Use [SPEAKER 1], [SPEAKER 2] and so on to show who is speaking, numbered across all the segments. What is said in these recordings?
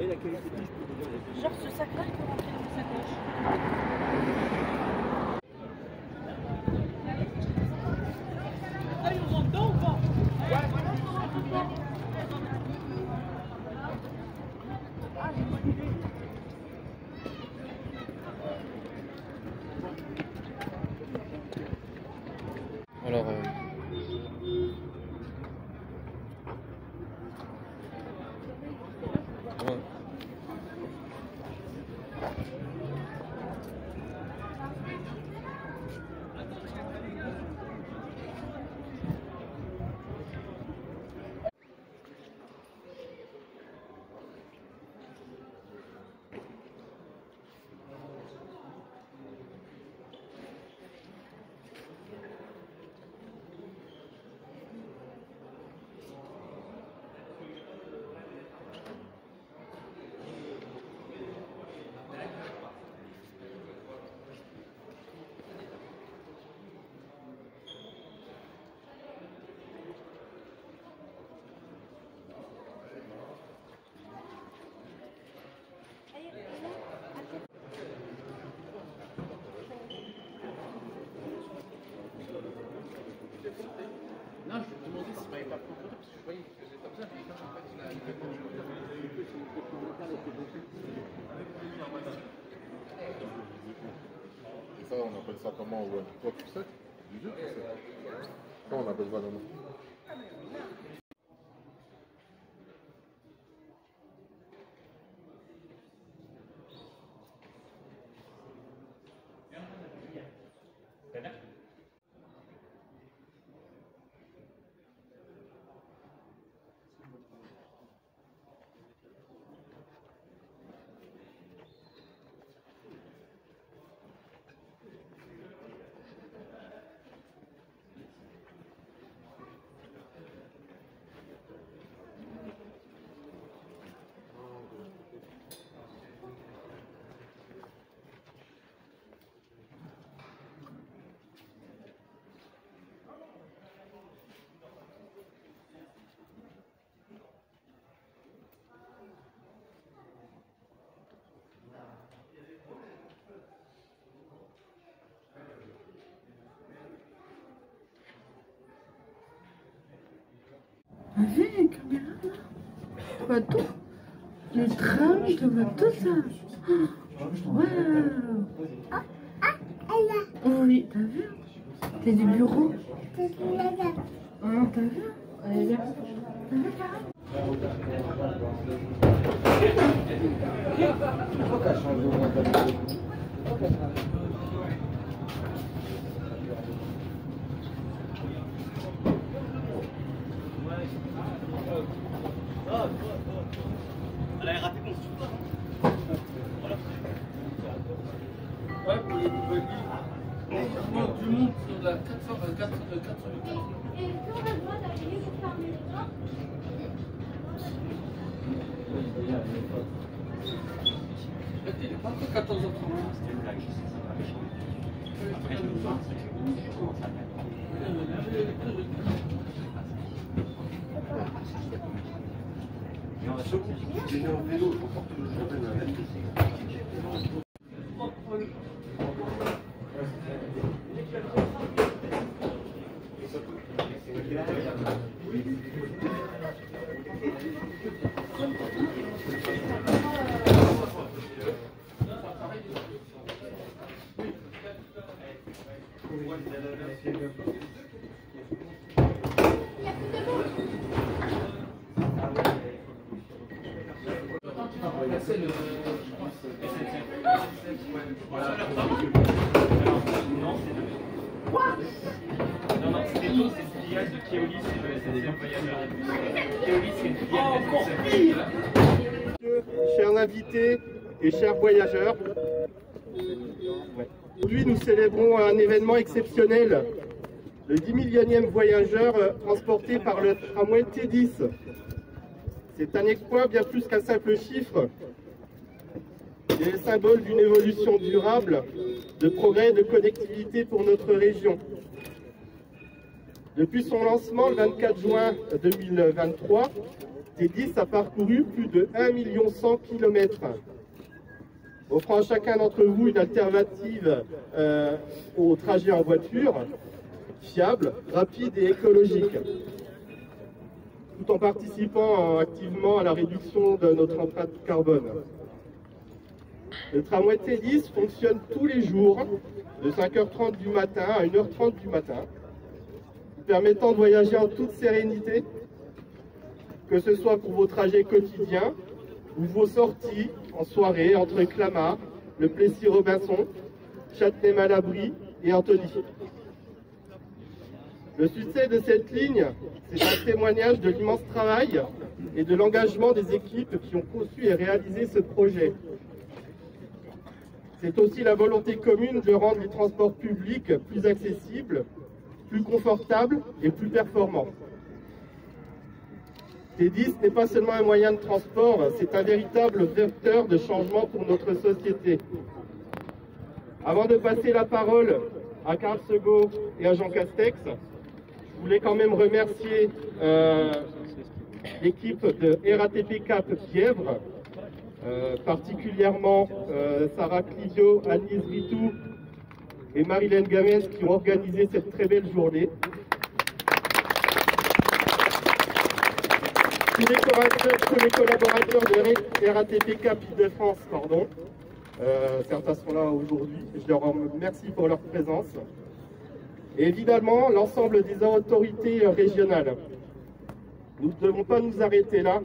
[SPEAKER 1] Genre ce sac-là, il peut rentrer dans sa poche. Allez, on rentre dedans ou pas?
[SPEAKER 2] Alors, ouais.
[SPEAKER 3] Non, je te demandais s'il m'avait pas proposé parce que je voyais que c'était comme ça, mais quand en fait il a
[SPEAKER 4] Et ça, on appelle ça comment? Ouais. Toi, tu sais? Du jeu, tu sais? Comment on appelle ça maintenant?
[SPEAKER 1] Avec les caméras là, je vois tout. Les trams, je vois tout ça. Waouh. Oui, t'as vu? C'est du bureau. Ah, t'as vu? Allez, viens. T'as vu,
[SPEAKER 5] Elle a raté mon super.
[SPEAKER 3] ouais, pour les nouvelles lignes. Tu montes sur la 404. Il n'est pas encore 14h30.
[SPEAKER 5] C'était une blague, je sais ça. Après, je me demande si je commence à mettre. Et on va se
[SPEAKER 4] J'ai un vélo, je porte le jardin à l'aide.
[SPEAKER 5] Non, c'était tout, c'est une filiale de Keolis, c'est le SNCF Voyageurs. Keolis, c'est une filiale de SNCF.
[SPEAKER 6] Chers invités et chers voyageurs, aujourd'hui nous célébrons un événement exceptionnel, le 10 millionième voyageur transporté par le tramway T10. C'est un exploit bien plus qu'un simple chiffre. Il est le symbole d'une évolution durable, de progrès et de connectivité pour notre région. Depuis son lancement le 24 juin 2023, T10 a parcouru plus de 1 100 000 km, offrant à chacun d'entre vous une alternative au trajet en voiture, fiable, rapide et écologique, tout en participant activement à la réduction de notre empreinte carbone. Le tramway T10 fonctionne tous les jours, de 5h30 du matin à 1h30 du matin, permettant de voyager en toute sérénité, que ce soit pour vos trajets quotidiens ou vos sorties en soirée entre Clamart, le Plessis-Robinson, Châtenay-Malabry et Antony. Le succès de cette ligne, c'est un témoignage de l'immense travail et de l'engagement des équipes qui ont conçu et réalisé ce projet. C'est aussi la volonté commune de rendre les transports publics plus accessibles, plus confortables et plus performants. T10 n'est pas seulement un moyen de transport, c'est un véritable vecteur de changement pour notre société. Avant de passer la parole à Karl Segaud et à Jean Castex, je voulais quand même remercier l'équipe de RATP Cap Pièvre, particulièrement Sarah Clivio, Annelise Ritou et Marilène Gamès qui ont organisé cette très belle journée. Tous les collaborateurs de RATP Cap Île-de-France, certains sont là aujourd'hui, je leur remercie pour leur présence. Et évidemment, l'ensemble des autorités régionales. Nous ne devons pas nous arrêter là,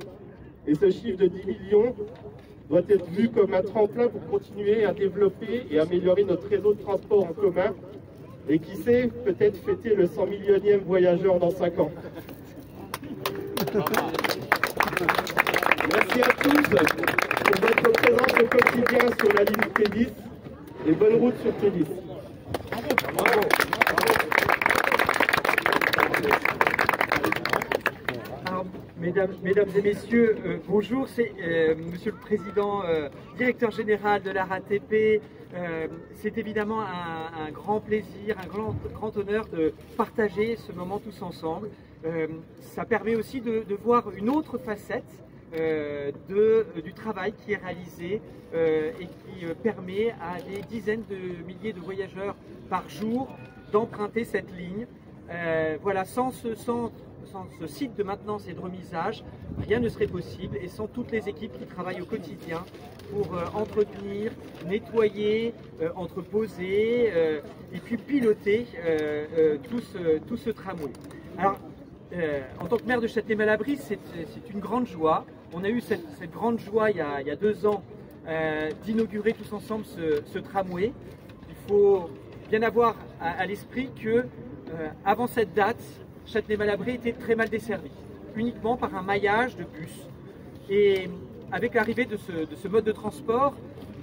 [SPEAKER 6] et ce chiffre de 10 millions doit être vu comme un tremplin pour continuer à développer et améliorer notre réseau de transport en commun, et qui sait, peut-être fêter le 100 millionième voyageur dans 5 ans. Merci à tous pour votre présence au quotidien sur la ligne T10 et bonne route sur T10. Bravo.
[SPEAKER 2] Alors, mesdames et messieurs, bonjour, c'est Monsieur le Président, Directeur Général de la RATP. C'est évidemment un grand plaisir, un grand honneur de partager ce moment tous ensemble. Ça permet aussi de voir une autre facette du travail qui est réalisé et qui permet à des dizaines de milliers de voyageurs par jour d'emprunter cette ligne. Voilà, sans ce site de maintenance et de remisage, rien ne serait possible, et sans toutes les équipes qui travaillent au quotidien pour entretenir, nettoyer, entreposer et puis piloter tout ce tramway. Alors, en tant que maire de Châtenay-Malabry, c'est une grande joie. On a eu cette grande joie il y a 2 ans d'inaugurer tous ensemble ce tramway. Il faut bien avoir à l'esprit que avant cette date, Châtenay-Malabry était très mal desservi, uniquement par un maillage de bus. Et avec l'arrivée de ce mode de transport,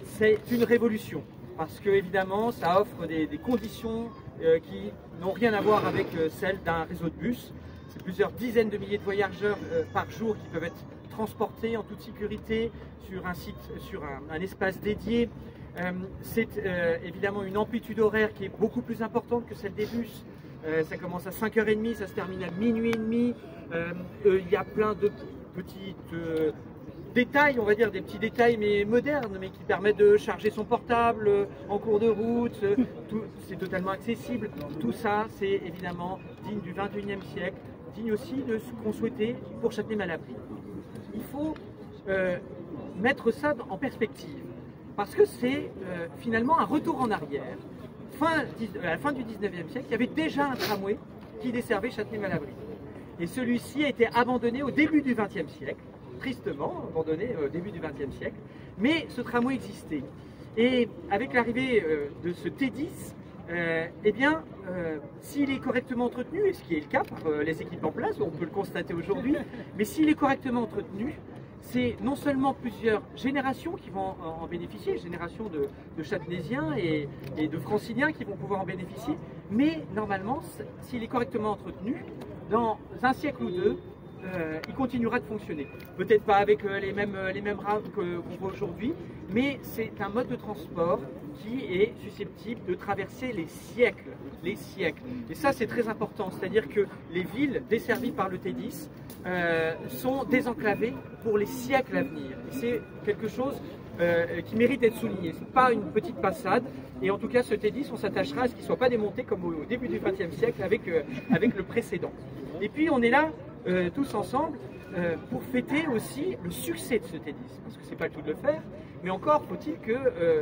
[SPEAKER 2] c'est une révolution, parce que évidemment ça offre des conditions qui n'ont rien à voir avec celles d'un réseau de bus. C'est plusieurs dizaines de milliers de voyageurs par jour qui peuvent être transportés en toute sécurité sur un site, sur un espace dédié. C'est évidemment une amplitude horaire qui est beaucoup plus importante que celle des bus. Ça commence à 5h30, ça se termine à minuit et demi. Il y a plein de petits détails, on va dire des petits détails mais modernes, mais qui permettent de charger son portable en cours de route. C'est totalement accessible. Tout ça, c'est évidemment digne du 21e siècle, digne aussi de ce qu'on souhaitait pour Châtenay-Malabry. Il faut mettre ça en perspective, parce que c'est finalement un retour en arrière. À la fin du 19e siècle, il y avait déjà un tramway qui desservait Châtenay-Malabry. Et celui-ci a été abandonné au début du 20e siècle, tristement abandonné au début du 20e siècle, mais ce tramway existait. Et avec l'arrivée de ce T10, eh bien, s'il est correctement entretenu, et ce qui est le cas par les équipes en place, on peut le constater aujourd'hui, mais s'il est correctement entretenu, c'est non seulement plusieurs générations qui vont en bénéficier, générations de Châtenaisiens et de Franciliens qui vont pouvoir en bénéficier, mais normalement, s'il est correctement entretenu, dans un siècle ou deux, il continuera de fonctionner. Peut-être pas avec les mêmes rames qu'on voit aujourd'hui, mais c'est un mode de transport qui est susceptible de traverser les siècles. Et ça, c'est très important, c'est-à-dire que les villes desservies par le T10 sont désenclavées pour les siècles à venir. Et c'est quelque chose qui mérite d'être souligné. Ce n'est pas une petite passade, et en tout cas, ce T10, on s'attachera à ce qu'il ne soit pas démonté comme au début du XXe siècle avec le précédent. Et puis, on est là tous ensemble pour fêter aussi le succès de ce T10, parce que c'est pas le tout de le faire, mais encore faut-il que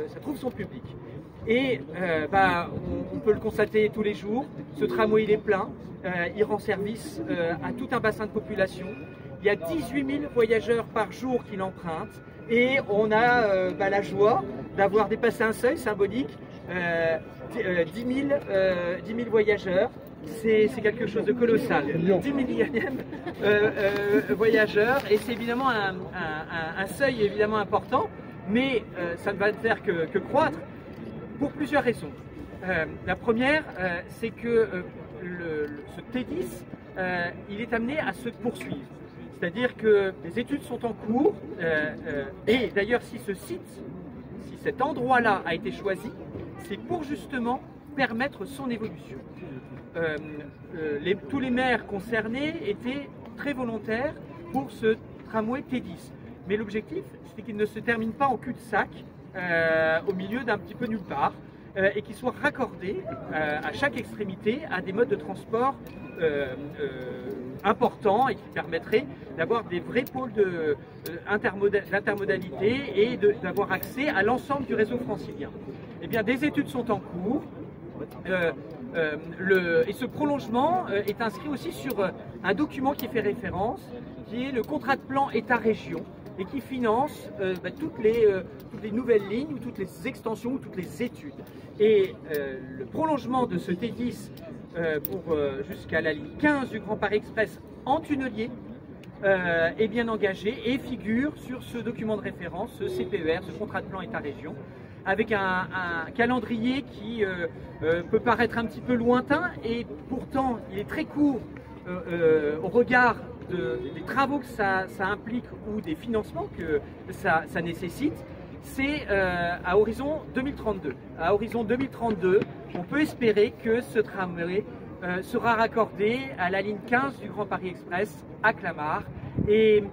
[SPEAKER 2] ça trouve son public. Et on peut le constater tous les jours, ce tramway il est plein, il rend service à tout un bassin de population, il y a 18 000 voyageurs par jour qui l'empruntent, et on a la joie d'avoir dépassé un seuil symbolique, 10 000 voyageurs. C'est quelque chose de colossal. 10 millionième voyageurs, et c'est évidemment un seuil évidemment important, mais ça ne va ne faire que croître pour plusieurs raisons. La première, c'est que ce T10, il est amené à se poursuivre. C'est-à-dire que les études sont en cours, et d'ailleurs si cet endroit-là a été choisi, c'est pour justement permettre son évolution. Tous les maires concernés étaient très volontaires pour ce tramway T10. Mais l'objectif, c'est qu'il ne se termine pas en cul-de-sac, au milieu d'un petit peu nulle part, et qu'il soit raccordé à chaque extrémité à des modes de transport importants, et qui permettraient d'avoir des vrais pôles d'intermodalité et d'avoir accès à l'ensemble du réseau francilien. Eh bien, des études sont en cours. Et ce prolongement est inscrit aussi sur un document qui fait référence, qui est le contrat de plan État-région, et qui finance toutes les nouvelles lignes, ou toutes les extensions, ou toutes les études. Et le prolongement de ce T10 jusqu'à la ligne 15 du Grand Paris Express en tunnelier est bien engagé et figure sur ce document de référence, ce CPER, ce contrat de plan État-région, avec un calendrier qui peut paraître un petit peu lointain, et pourtant il est très court au regard des travaux que ça implique ou des financements que ça nécessite. C'est à horizon 2032. À horizon 2032, on peut espérer que ce tramway sera raccordé à la ligne 15 du Grand Paris Express à Clamart. Et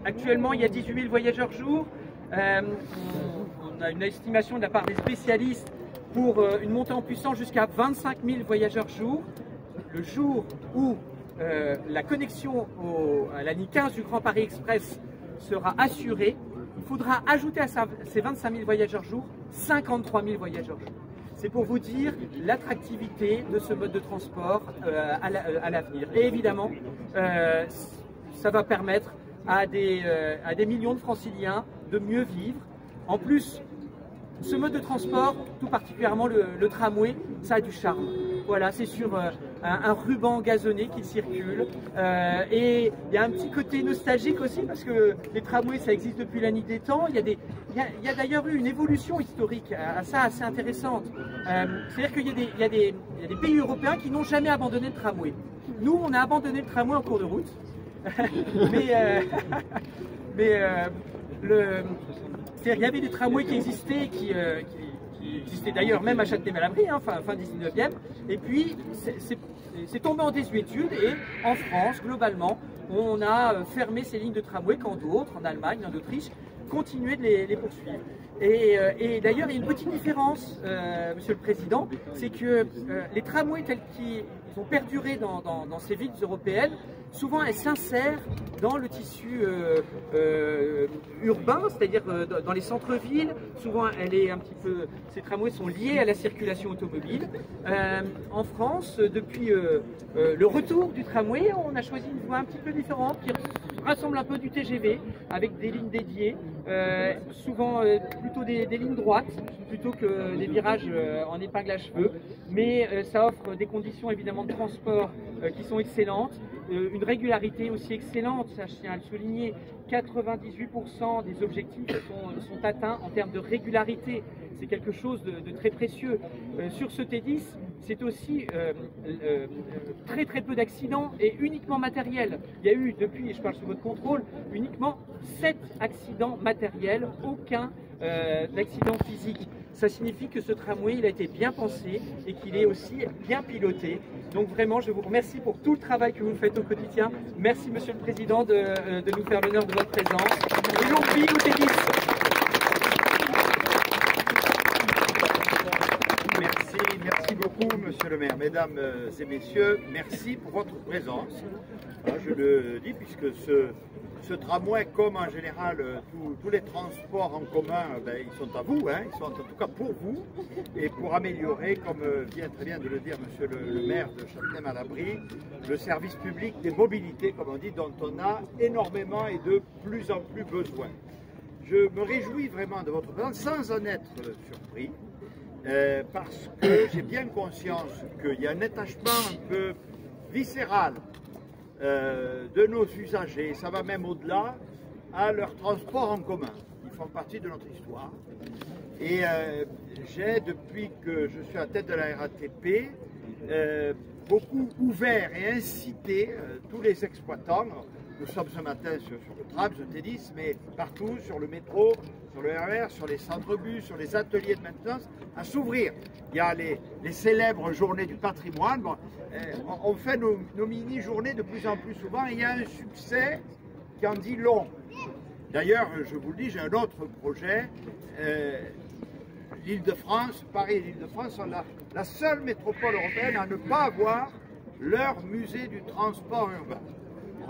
[SPEAKER 2] actuellement, il y a 18 000 voyageurs jour. On a une estimation de la part des spécialistes pour une montée en puissance jusqu'à 25 000 voyageurs jour. Le jour où la connexion à la ligne 15 du Grand Paris Express sera assurée, il faudra ajouter à ces 25 000 voyageurs jour 53 000 voyageurs jour. C'est pour vous dire l'attractivité de ce mode de transport à l'avenir. Et évidemment, ça va permettre à des millions de franciliens de mieux vivre. En plus, ce mode de transport, tout particulièrement le tramway, ça a du charme. Voilà, c'est sur un ruban gazonné qui circule. Et il y a un petit côté nostalgique aussi, parce que les tramways, ça existe depuis la nuit des temps. Il y a d'ailleurs eu une évolution historique à ça assez intéressante. C'est-à-dire qu'il y a des pays européens qui n'ont jamais abandonné le tramway. Nous, on a abandonné le tramway en cours de route. Il y avait des tramways qui existaient, qui existaient d'ailleurs même à Châtenay-Malabry, fin 19e, et puis c'est tombé en désuétude, et en France, globalement, on a fermé ces lignes de tramway quand d'autres, en Allemagne, en Autriche, continuaient de les poursuivre. Et d'ailleurs, il y a une petite différence, Monsieur le Président, c'est que les tramways tels qu'ils ont perduré dans ces villes européennes, souvent elles s'insèrent dans le tissu urbain, c'est-à-dire dans les centres-villes. Souvent, ces tramways sont liés à la circulation automobile. En France, depuis le retour du tramway, on a choisi une voie un petit peu différente qui rassemble un peu du TGV avec des lignes dédiées, souvent plutôt des lignes droites plutôt que des virages en épingle à cheveux. Mais ça offre des conditions évidemment de transport qui sont excellentes. Une régularité aussi excellente, ça je tiens à le souligner, 98% des objectifs sont atteints en termes de régularité. C'est quelque chose de très précieux. Sur ce T10, c'est aussi très très peu d'accidents et uniquement matériels. Il y a eu, depuis, et je parle sous votre contrôle, uniquement 7 accidents matériels, aucun d'accident physique. Ça signifie que ce tramway, il a été bien pensé et qu'il est aussi bien piloté. Donc vraiment, je vous remercie pour tout le travail que vous faites au quotidien. Merci Monsieur le Président de nous faire l'honneur de votre présence. Et longue vie au Tédis.
[SPEAKER 7] Merci beaucoup, Monsieur le maire. Mesdames et messieurs, merci pour votre présence. Je le dis puisque ce tramway, comme en général tous les transports en commun, ils sont à vous, ils sont en tout cas pour vous, et pour améliorer, comme vient très bien de le dire Monsieur le maire de Châtenay-Malabry, le service public des mobilités, comme on dit, dont on a énormément et de plus en plus besoin. Je me réjouis vraiment de votre présence, sans en être surpris. Parce que j'ai bien conscience qu'il y a un attachement un peu viscéral de nos usagers, ça va même au-delà, à leur transport en commun. Ils font partie de notre histoire. Et j'ai, depuis que je suis à la tête de la RATP, beaucoup ouvert et incité tous les exploitants. Nous sommes ce matin sur le tram, je t'ai dit, mais partout, sur le métro, sur le RER, sur les centres-bus, sur les ateliers de maintenance, à s'ouvrir. Il y a les célèbres journées du patrimoine. Bon, on fait nos mini-journées de plus en plus souvent et il y a un succès qui en dit long. D'ailleurs, je vous le dis, j'ai un autre projet. L'Île-de-France, Paris et l'Île-de-France sont la seule métropole européenne à ne pas avoir leur musée du transport urbain.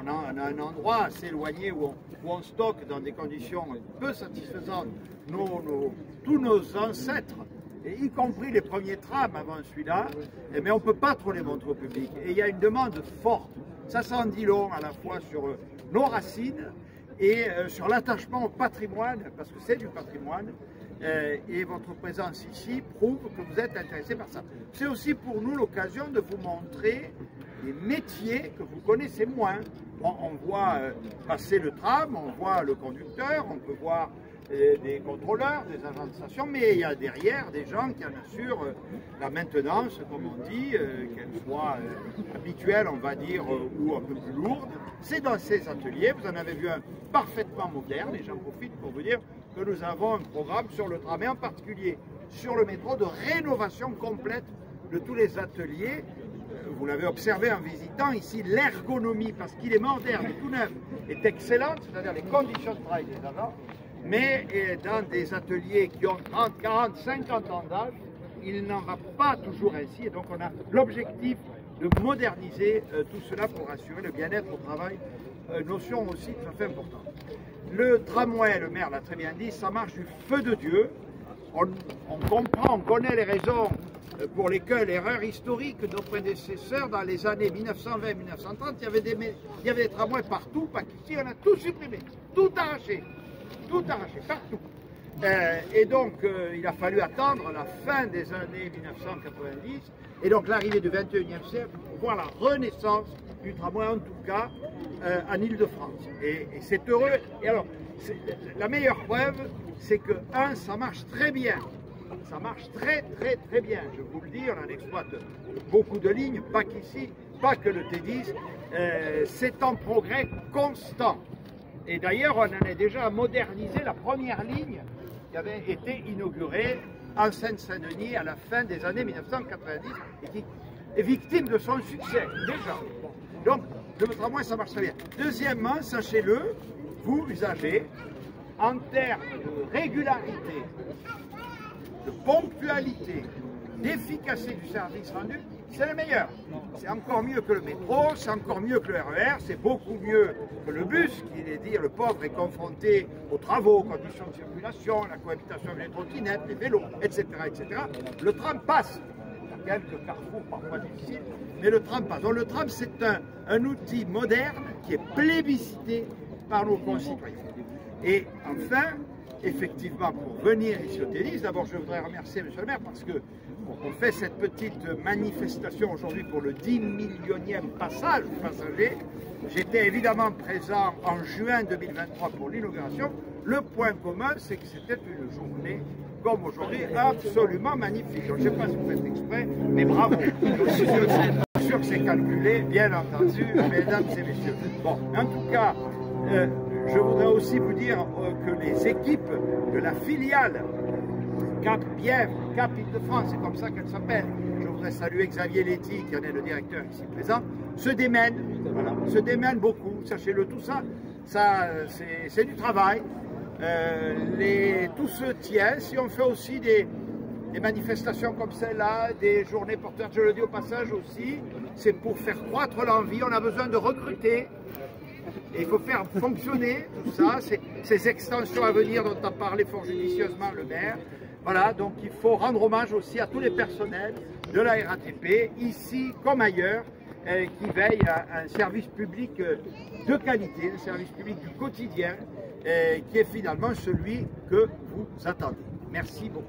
[SPEAKER 7] On a un endroit assez éloigné où on stocke dans des conditions peu satisfaisantes tous nos ancêtres, et y compris les premiers trams avant celui-là, mais on ne peut pas trop les montrer au public. Et il y a une demande forte. Ça s'en dit long à la fois sur nos racines et sur l'attachement au patrimoine, parce que c'est du patrimoine, et votre présence ici prouve que vous êtes intéressé par ça. C'est aussi pour nous l'occasion de vous montrer des métiers que vous connaissez moins. On voit passer le tram, on voit le conducteur, on peut voir des contrôleurs, des agents de station, mais il y a derrière des gens qui en assurent la maintenance, comme on dit, qu'elle soit habituelle, on va dire, ou un peu plus lourde. C'est dans ces ateliers, vous en avez vu un parfaitement moderne, et j'en profite pour vous dire que nous avons un programme sur le tram, et en particulier sur le métro, de rénovation complète de tous les ateliers. Vous l'avez observé en visitant ici, l'ergonomie, parce qu'il est moderne et tout neuf, est excellente, c'est-à-dire les conditions de travail des agents, mais dans des ateliers qui ont 30, 40, 50 ans d'âge, il n'en va pas toujours ainsi, et donc on a l'objectif de moderniser tout cela pour assurer le bien-être au travail, notion aussi tout à fait importante. Le tramway, le maire l'a très bien dit, ça marche du feu de Dieu. On comprend, on connaît les raisons pour lesquelles l'erreur historique de nos prédécesseurs dans les années 1920-1930, il y avait des tramways partout, pas qu'ici, on a tout supprimé, tout arraché, partout. Et donc, il a fallu attendre la fin des années 1990, et donc l'arrivée du 21e siècle pour voir la renaissance du tramway, en tout cas, en Île-de-France. Et c'est heureux. Et alors, la meilleure preuve, c'est que, ça marche très bien. Ça marche très bien. Je vous le dis, on en exploite beaucoup de lignes, pas qu'ici, pas que le T10. C'est en progrès constant. Et d'ailleurs, on en est déjà à moderniser la première ligne qui avait été inaugurée en Seine-Saint-Denis à la fin des années 1990 et qui est victime de son succès, déjà. Bon. Donc, le tramway, ça marche très bien. Deuxièmement, sachez-le, vous, usagers, en termes de régularité, de ponctualité, d'efficacité du service rendu, c'est le meilleur. C'est encore mieux que le métro, c'est encore mieux que le RER, c'est beaucoup mieux que le bus, qui est dire le pauvre est confronté aux travaux, aux conditions de circulation, la cohabitation avec les trottinettes, les vélos, etc., etc. Le tram passe. Il y a quelques carrefours parfois difficiles, mais le tram passe. Donc le tram, c'est un outil moderne qui est plébiscité par nos concitoyens. Et enfin, effectivement, pour venir ici au T10, d'abord je voudrais remercier M. le maire parce que on fait cette petite manifestation aujourd'hui pour le 10 millionième passage passager. J'étais évidemment présent en juin 2023 pour l'inauguration. Le point commun, c'est que c'était une journée, comme aujourd'hui, absolument magnifique. Je ne sais pas si vous faites exprès, mais bravo. Je suis sûr que c'est calculé, bien entendu, mesdames et messieurs. Bon, en tout cas, je voudrais aussi vous dire que les équipes de la filiale Cap Bièvre, Cap Île-de-France, c'est comme ça qu'elle s'appelle. Je voudrais saluer Xavier Letty, qui en est le directeur ici présent, se démènent, voilà, se démènent beaucoup, sachez-le, tout ça, c'est du travail. Tout se tient. Si on fait aussi des manifestations comme celle-là, des journées porteurs, je le dis au passage aussi, c'est pour faire croître l'envie. On a besoin de recruter. Et il faut faire fonctionner tout ça, ces extensions à venir dont a parlé fort judicieusement le maire. Voilà, donc il faut rendre hommage aussi à tous les personnels de la RATP, ici comme ailleurs, qui veillent à un service public de qualité, un service public du quotidien, qui est finalement celui que vous attendez. Merci beaucoup.